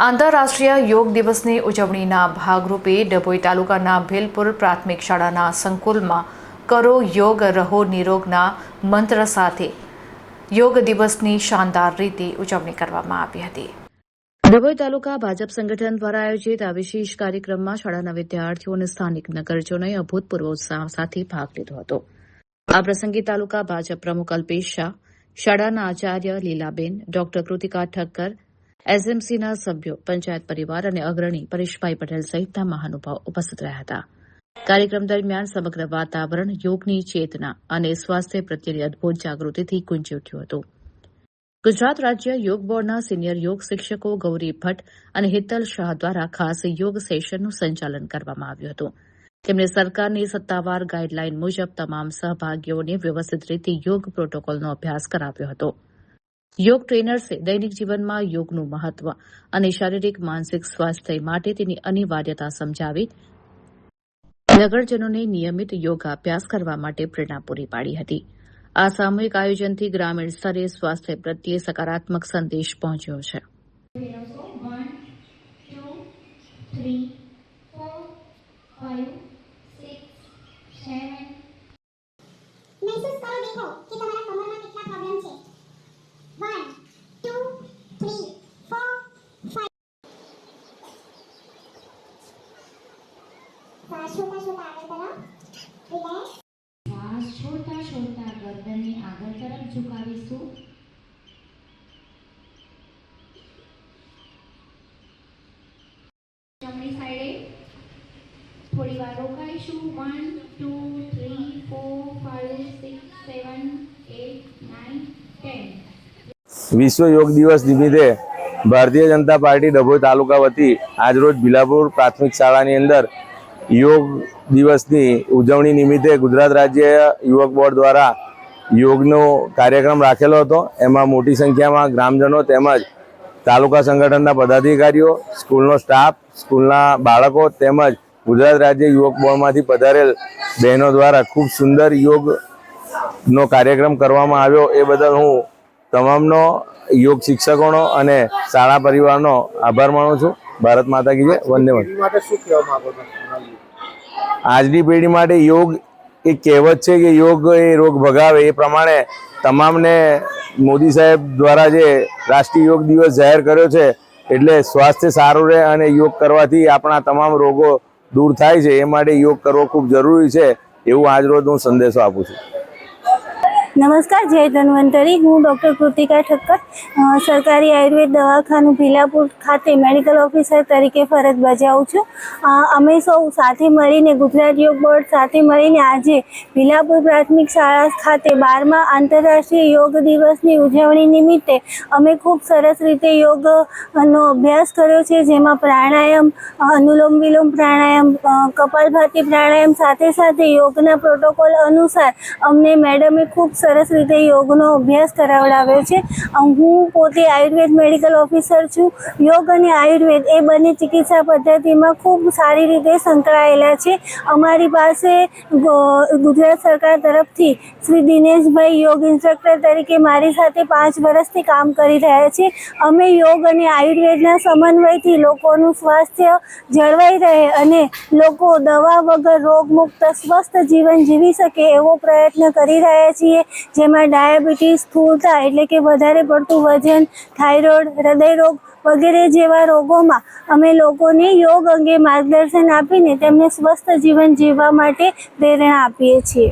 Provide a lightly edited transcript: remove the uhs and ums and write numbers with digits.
આંતરરાષ્ટ્રીય યોગ દિવસની ઉજવણીના ભાગરૂપે ડભોઈ તાલુકાના ભેલપુર પ્રાથમિક શાળાના સંકુલમાં કરો યોગ રહો નિરોગના મંત્ર સાથે યોગ દિવસની શાનદાર રીતે ઉજવણી કરવામાં આવી હતી। ડભોઈ તાલુકા ભાજપ સંગઠન દ્વારા આયોજિત આ વિશેષ કાર્યક્રમમાં શાળાના વિદ્યાર્થીઓ અને સ્થાનિક નગરજનોએ અભૂતપૂર્વ ઉત્સાહ સાથે ભાગ લીધો હતો। આ પ્રસંગે તાલુકા ભાજપ પ્રમુખ અલ્પેશ શાહ, શાળાના આચાર્ય લીલાબેન, ડોક્ટર કૃતિકા ઠક્કર, એસએમસીના સભ્યો, પંચાયત પરિવાર અને અગ્રણી પરેશભાઈ પટેલ સહિતના મહાનુભાવો ઉપસ્થિત રહ્યા હતા। કાર્યક્રમ દરમિયાન સમગ્ર વાતાવરણ યોગની ચેતના અને સ્વાસ્થ્ય પ્રત્યેની અદભુત જાગૃતિથી ગુંજી ઉઠ્યું હતું। ગુજરાત રાજ્ય યોગ બોર્ડના સિનિયર યોગ શિક્ષકો ગૌરી ભટ્ટ અને હિતલ શાહ દ્વારા ખાસ યોગ સેશનનું સંચાલન કરવામાં આવ્યું હતું। તેમણે સરકારની સત્તાવાર ગાઈડલાઈન મુજબ તમામ સહભાગીઓને વ્યવસ્થિત રીતે યોગ પ્રોટોકોલનો અભ્યાસ કરાવ્યો હતો। યોગ ટ્રેનર્સે દૈનિક જીવનમાં યોગનું મહત્વ અને શારીરિક માનસિક સ્વાસ્થ્ય માટે તેની અનિવાર્યતા સમજાવી નગરજનોને નિયમિત યોગાભ્યાસ કરવા માટે પ્રેરણા પૂરી પાડી હતી। આ સામૂહિક આયોજનથી ગ્રામીણ સ્તરે સ્વાસ્થ્ય પ્રત્યે સકારાત્મક સંદેશ પહોંચ્યો છે। શ્વાસ છોડતા છોડતા ગરદનને આગળ તરફ ઝુકાવીશું। જમણી સાઈડે થોડી વાર રોકાઈશું। 1 2 3 4 5 6 7 8 9 10। વિશ્વ યોગ દિવસ નિમિત્તે ભારતીય જનતા પાર્ટી ડભોઈ તાલુકા વતી આજરોજ ભીલાપુર પ્રાથમિક શાળાની અંદર યોગ દિવસની ઉજવણી નિમિત્તે ગુજરાત રાજ્ય યુવક બોર્ડ દ્વારા યોગનો કાર્યક્રમ રાખેલો હતો। એમાં મોટી સંખ્યામાં ગ્રામજનો તેમજ તાલુકા સંગઠનના પદાધિકારીઓ, સ્કૂલનો સ્ટાફ, સ્કૂલના બાળકો તેમજ ગુજરાત રાજ્ય યુવક બોર્ડમાંથી પધારેલ બહેનો દ્વારા ખૂબ સુંદર યોગનો કાર્યક્રમ કરવામાં આવ્યો। એ બદલ હું તમામનો યોગ શિક્ષકોનો અને શાળા પરિવારનો આભાર માનું છું। ભારત માતા કી જય, વંદે માતરમ। આજની પેઢી માટે યોગ એક કહેવત છે કે યોગ એ રોગ ભગાવે, એ પ્રમાણે તમામને મોદી સાહેબ દ્વારા જે રાષ્ટ્રીય યોગ દિવસ જાહેર કર્યો છે, એટલે સ્વાસ્થ્ય સારું રહે અને યોગ કરવાથી આપણા તમામ રોગો દૂર થાય છે। એ માટે યોગ કરવો ખૂબ જરૂરી છે, એવું આજરોજ હું સંદેશો આપું છું। નમસ્કાર, જય ધન્વંતરી। હું ડૉક્ટર કૃતિકા ઠક્કર, સરકારી આયુર્વેદ દવાખાનું ભીલાપુર ખાતે મેડિકલ ઓફિસર તરીકે ફરજ બજાવું છું। અમે સૌ સાથે મળીને, ગુજરાત યોગ બોર્ડ સાથે મળીને આજે ભીલાપુર પ્રાથમિક શાળા ખાતે 12મા આંતરરાષ્ટ્રીય યોગ દિવસની ઉજવણી નિમિત્તે અમે ખૂબ સરસ રીતે યોગનો અભ્યાસ કર્યો છે, જેમાં પ્રાણાયામ, અનુલોમ વિલોમ પ્રાણાયામ, કપાલભાતિ પ્રાણાયામ સાથે સાથે યોગના પ્રોટોકોલ અનુસાર અમને મેડમે ખૂબ સરસ રીતે યોગનો અભ્યાસ કરાવડાવ્યો છે। હું પોતે આયુર્વેદ મેડિકલ ઓફિસર છું। યોગ અને આયુર્વેદ એ બંને ચિકિત્સા પદ્ધતિમાં ખૂબ સારી રીતે સંકળાયેલા છે। અમારી પાસે ગુજરાત સરકાર તરફથી શ્રી દિનેશભાઈ યોગ ઇન્સ્ટ્રક્ટર તરીકે મારી સાથે 5 વર્ષથી કામ કરી રહ્યા છે। અમે યોગ અને આયુર્વેદના સમન્વયથી લોકોનું સ્વાસ્થ્ય જળવાઈ રહે અને લોકો દવા વગર રોગમુક્ત સ્વસ્થ જીવન જીવી શકે એવો પ્રયત્ન કરી રહ્યા છીએ, જેમાં ડાયાબિટીસ, સ્થૂળતા એટલે કે વધારે પડતું વજન, થાઇરોઇડ, હૃદયરોગ વગેરે જેવા રોગોમાં અમે લોકોને યોગ અંગે માર્ગદર્શન આપીને તેમને સ્વસ્થ જીવન જીવવા માટે પ્રેરણા આપીએ છીએ।